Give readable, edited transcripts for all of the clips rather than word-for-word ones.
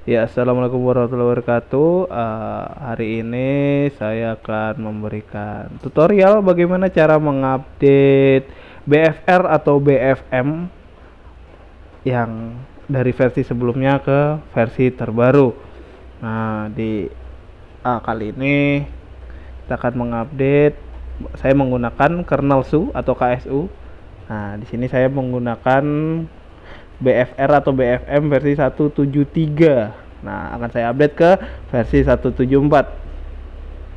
Ya, assalamualaikum warahmatullahi wabarakatuh. Hari ini saya akan memberikan tutorial bagaimana cara mengupdate BFR atau BFM yang dari versi sebelumnya ke versi terbaru. Nah, di kali ini kita akan mengupdate. Saya menggunakan kernel SU atau KSU. Nah, di sini saya menggunakan BFR atau BFM versi 173. Nah, akan saya update ke versi 174.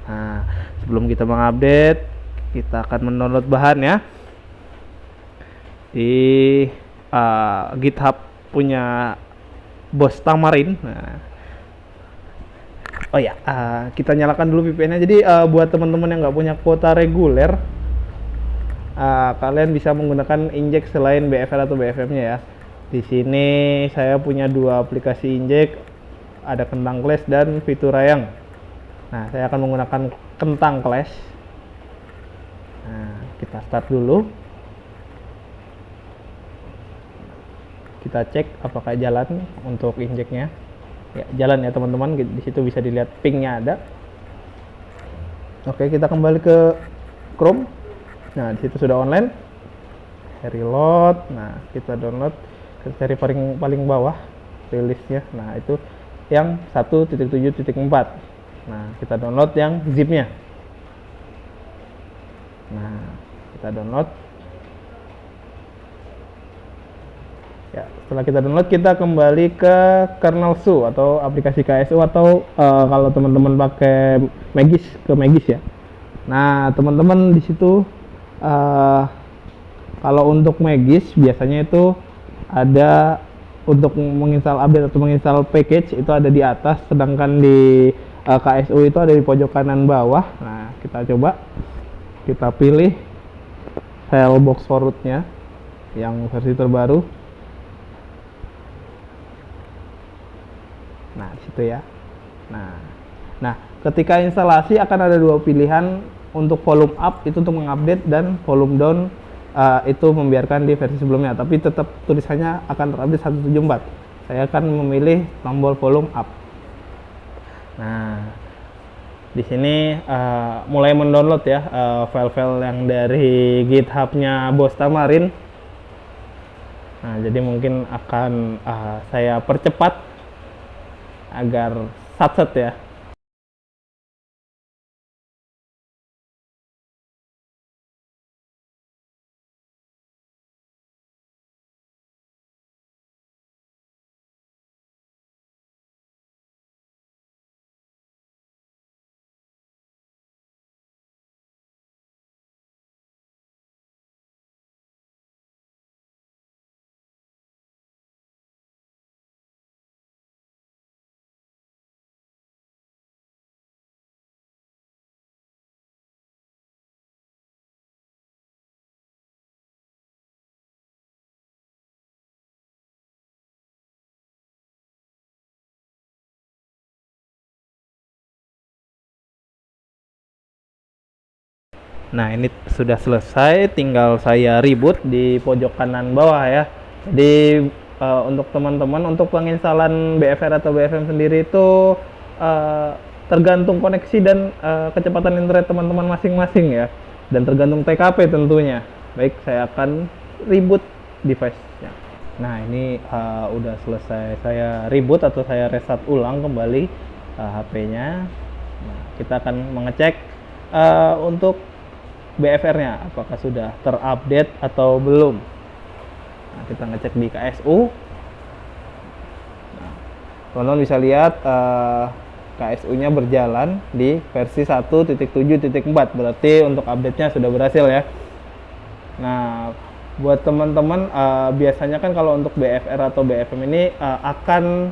Nah, sebelum kita mengupdate, kita akan mendownload bahan ya di GitHub punya Bos Tamarin. Nah, oh ya, kita nyalakan dulu VPN-nya. Jadi buat teman-teman yang nggak punya kuota reguler, kalian bisa menggunakan injek selain BFR atau BFM-nya ya. Di sini saya punya dua aplikasi injek, ada Kentang Clash dan Fiturayang. Nah, saya akan menggunakan Kentang Clash. Nah, kita start dulu. Kita cek apakah jalan untuk injeknya. Ya, jalan ya teman-teman. Di situ bisa dilihat pingnya ada. Oke, kita kembali ke Chrome. Nah, di situ sudah online. Reload. Nah, kita download. Kita cari paling bawah rilisnya. Nah, itu yang 1.7.4. Nah, kita download yang zipnya. Nah, kita download. Ya, setelah kita download, kita kembali ke kernel SU atau aplikasi KSU atau kalau teman-teman pakai Magis ke Magis ya. Nah, teman-teman di situ kalau untuk Magis biasanya itu ada untuk menginstal update atau menginstal package itu ada di atas, sedangkan di KSU itu ada di pojok kanan bawah. Nah, kita coba, kita pilih file box for root-nya yang versi terbaru. Nah, di situ ya. Nah, ketika instalasi akan ada dua pilihan. Untuk volume up itu untuk mengupdate, dan volume down itu membiarkan di versi sebelumnya, tapi tetap tulisannya akan terupdate 174. Saya akan memilih tombol volume up. Nah, di sini mulai mendownload ya file-file yang dari GitHub-nya Bos Tamarin. Nah, jadi mungkin akan saya percepat agar satset ya. Nah, ini sudah selesai, tinggal saya reboot di pojok kanan bawah ya. Jadi untuk teman-teman, untuk penginstalan BFR atau BFM sendiri itu tergantung koneksi dan kecepatan internet teman-teman masing-masing ya. Dan tergantung TKP tentunya. Baik, saya akan reboot device-nya. Nah, ini udah selesai saya reboot atau saya restart ulang kembali HP-nya. Nah, kita akan mengecek untuk BFR-nya apakah sudah terupdate atau belum. Nah, kita ngecek di KSU. Nah, teman-teman bisa lihat KSU-nya berjalan di versi 1.7.4. Berarti untuk update-nya sudah berhasil ya. Nah, buat teman-teman biasanya kan kalau untuk BFR atau BFM ini akan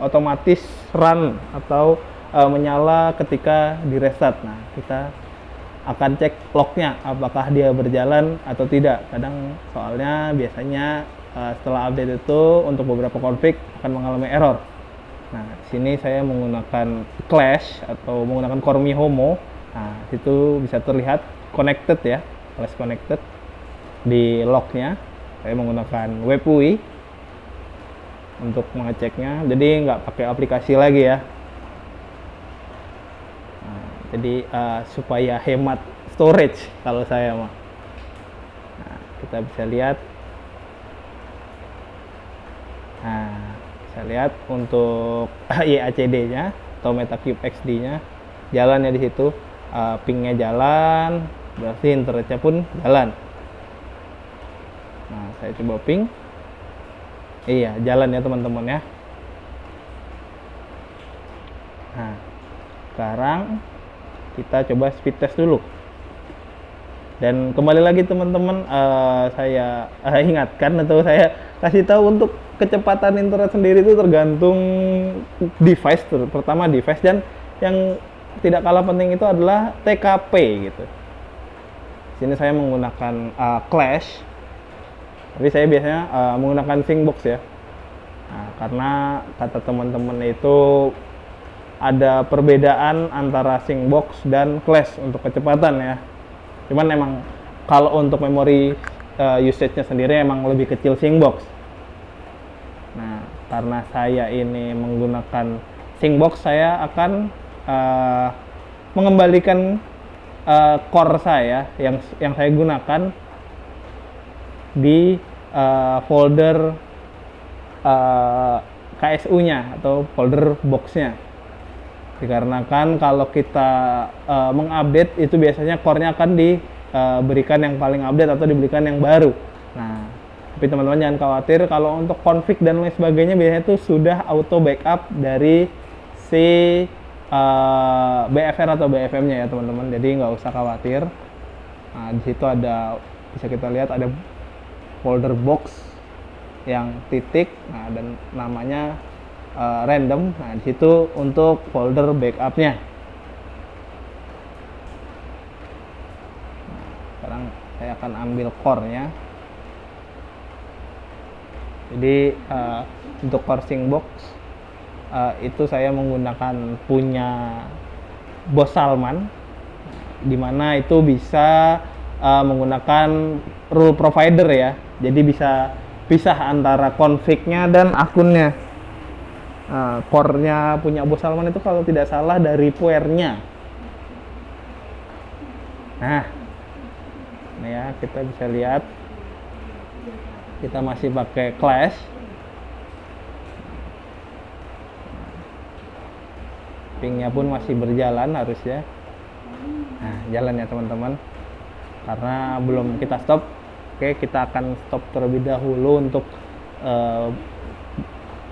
otomatis run atau menyala ketika di restart. Nah, kita akan cek lognya apakah dia berjalan atau tidak. Kadang soalnya biasanya setelah update itu untuk beberapa config akan mengalami error. Nah, sini saya menggunakan Clash atau menggunakan Core Homo. Nah, itu bisa terlihat connected ya, Clash connected di lognya. Saya menggunakan WebUI. untuk mengeceknya, jadi nggak pakai aplikasi lagi ya. Nah, jadi supaya hemat storage kalau saya mah. Nah, kita bisa lihat. Nah, bisa lihat untuk IACD-nya atau MetaCube XD-nya jalannya di situ, pingnya jalan, berarti internetnya pun jalan. Nah, saya coba ping. Iya, jalan ya teman-teman ya. Nah, sekarang kita coba speed test dulu. Dan kembali lagi teman-teman, saya ingatkan atau saya kasih tahu untuk kecepatan internet sendiri itu tergantung device, pertama device, dan yang tidak kalah penting itu adalah TKP gitu. Sini saya menggunakan Clash, tapi saya biasanya menggunakan Syncbox ya. Nah, karena kata teman-teman itu ada perbedaan antara Syncbox dan Clash untuk kecepatan ya. Cuman emang kalau untuk memori usage-nya sendiri emang lebih kecil Syncbox. Nah, karena saya ini menggunakan Syncbox, saya akan mengembalikan core saya yang saya gunakan di folder KSU-nya atau folder box-nya. Dikarenakan kalau kita mengupdate itu biasanya core-nya akan diberikan yang paling update atau diberikan yang baru. Nah, tapi teman-teman jangan khawatir, kalau untuk config dan lain sebagainya biasanya itu sudah auto backup dari si BFR atau BFM-nya ya teman-teman. Jadi nggak usah khawatir. Nah, di situ ada, bisa kita lihat ada folder box yang titik, nah dan namanya random. Nah, di situ untuk folder backup-nya. Nah, sekarang saya akan ambil core-nya. Jadi untuk core Syncbox itu saya menggunakan punya Bos Salman, dimana itu bisa menggunakan rule provider ya. Jadi bisa pisah antara config-nya dan akunnya. Core-nya punya Bos Salman itu kalau tidak salah dari Puer-nya. Nah, ini ya, kita bisa lihat kita masih pakai Clash. Pingnya pun masih berjalan harusnya. Nah, jalan ya teman-teman. Karena belum kita stop. Oke, kita akan stop terlebih dahulu untuk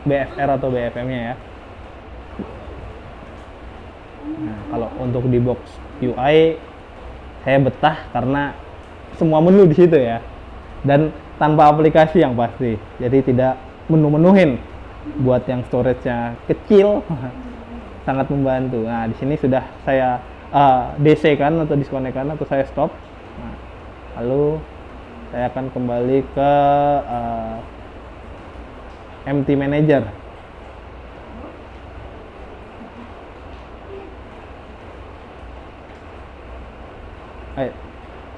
BFR atau BFM-nya ya. Nah, kalau untuk di box UI saya betah karena semua menu di situ ya. Dan tanpa aplikasi yang pasti. Jadi tidak menu-menuhin. Buat yang storage-nya kecil sangat membantu. Nah, di sini sudah saya DC kan atau disconnect kan atau saya stop. Nah, lalu saya akan kembali ke empty manager.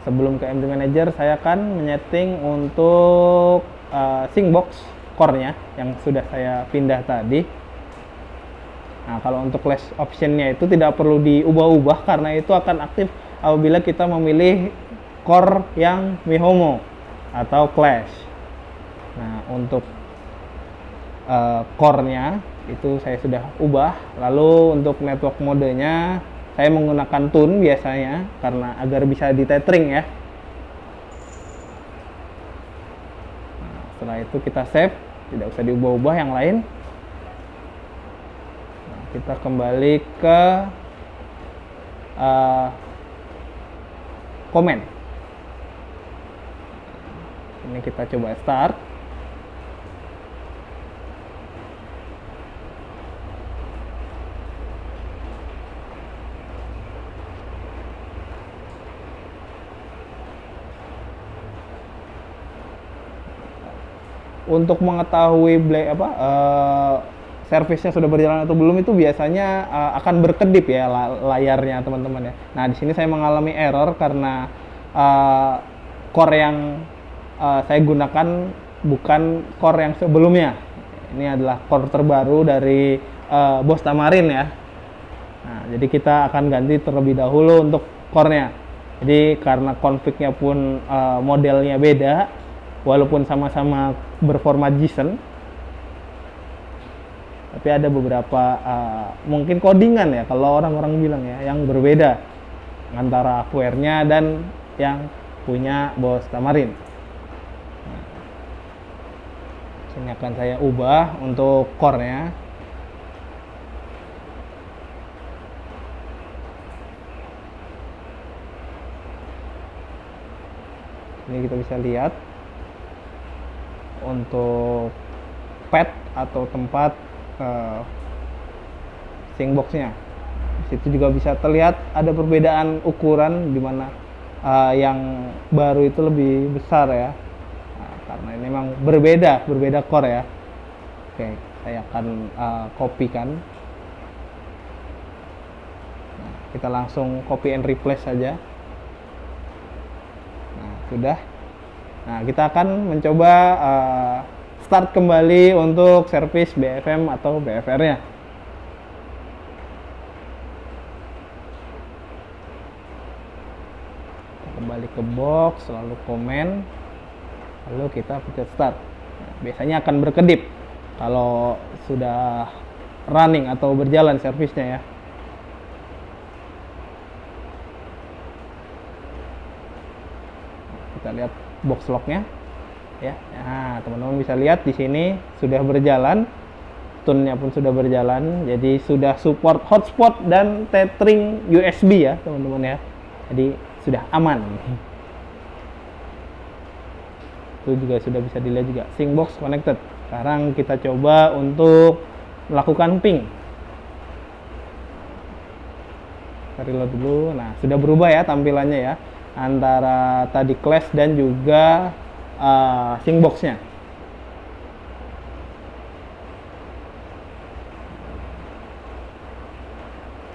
Sebelum ke empty manager, saya akan menyeting untuk Syncbox core-nya yang sudah saya pindah tadi. Nah, kalau untuk Clash option-nya itu tidak perlu diubah-ubah karena itu akan aktif apabila kita memilih core yang Mihomo atau Clash. Nah, untuk core-nya itu saya sudah ubah. Lalu untuk network modenya saya menggunakan tune biasanya karena agar bisa ditethering ya. Nah, setelah itu kita save, tidak usah diubah-ubah yang lain. Nah, kita kembali ke komen. Ini kita coba start. Untuk mengetahui servisnya sudah berjalan atau belum itu biasanya akan berkedip ya layarnya teman-teman ya. Nah, di sini saya mengalami error karena core yang saya gunakan bukan core yang sebelumnya. Ini adalah core terbaru dari Boss Tamarin ya. Nah, jadi kita akan ganti terlebih dahulu untuk core-nya. Jadi karena config-nya pun modelnya beda, walaupun sama-sama berformat JSON, tapi ada beberapa mungkin codingan ya kalau orang-orang bilang ya, yang berbeda antara hardware-nya dan yang punya Boss Tamarin. Nah, sini akan saya ubah untuk core-nya. Ini kita bisa lihat untuk pad atau tempat Syncbox-nya. Di situ juga bisa terlihat ada perbedaan ukuran, di mana yang baru itu lebih besar ya. Nah, karena ini memang berbeda core ya. Oke, saya akan kopikan. Nah, kita langsung copy and replace saja. Nah, sudah. Nah, kita akan mencoba start kembali untuk servis BFM atau BFR-nya. Kembali ke box, lalu komen, lalu kita pencet start. Nah, biasanya akan berkedip kalau sudah running atau berjalan servisnya ya. Kita lihat box lock-nya ya. Nah, teman-teman bisa lihat di sini sudah berjalan, tune-nya pun sudah berjalan, jadi sudah support hotspot dan tethering USB ya teman-teman ya. Jadi sudah aman. Itu juga sudah bisa dilihat juga Syncbox connected. Sekarang kita coba untuk melakukan ping. Kita reload dulu. Nah, sudah berubah ya tampilannya ya, antara tadi Clash dan juga Syncbox-nya.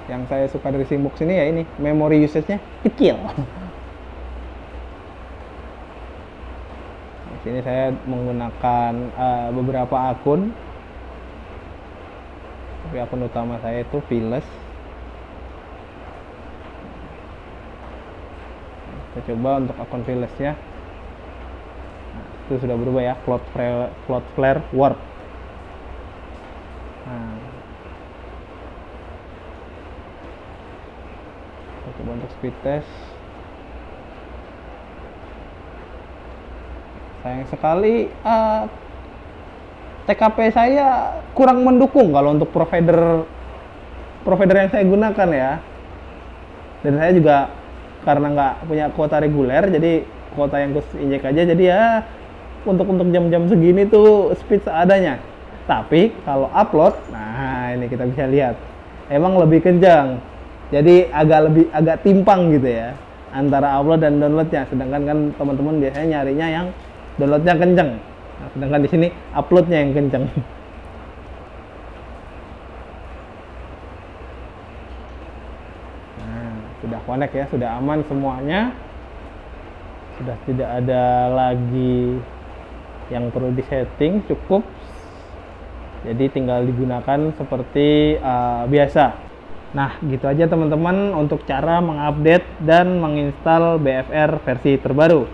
Yang saya suka dari Syncbox ini ya ini, memory usage-nya kecil. Di sini saya menggunakan beberapa akun. Tapi akun utama saya itu Viles. Kita coba untuk akun Viles-nya. Nah, itu sudah berubah ya, Cloudflare Warp. Nah, kita coba untuk speed test. Sayang sekali TKP saya kurang mendukung kalau untuk provider yang saya gunakan ya. Dan saya juga karena nggak punya kuota reguler, jadi kuota yang khusus injek aja, jadi ya untuk jam-jam segini tuh speed seadanya. Tapi kalau upload, nah ini kita bisa lihat emang lebih kencang, jadi agak timpang gitu ya antara upload dan downloadnya. Sedangkan kan teman-teman biasanya nyarinya yang downloadnya kencang, nah, sedangkan di sini uploadnya yang kencang. Sudah connect ya, sudah aman semuanya, sudah tidak ada lagi yang perlu disetting, cukup, jadi tinggal digunakan seperti biasa. Nah gitu aja teman-teman untuk cara mengupdate dan menginstal BFR versi terbaru.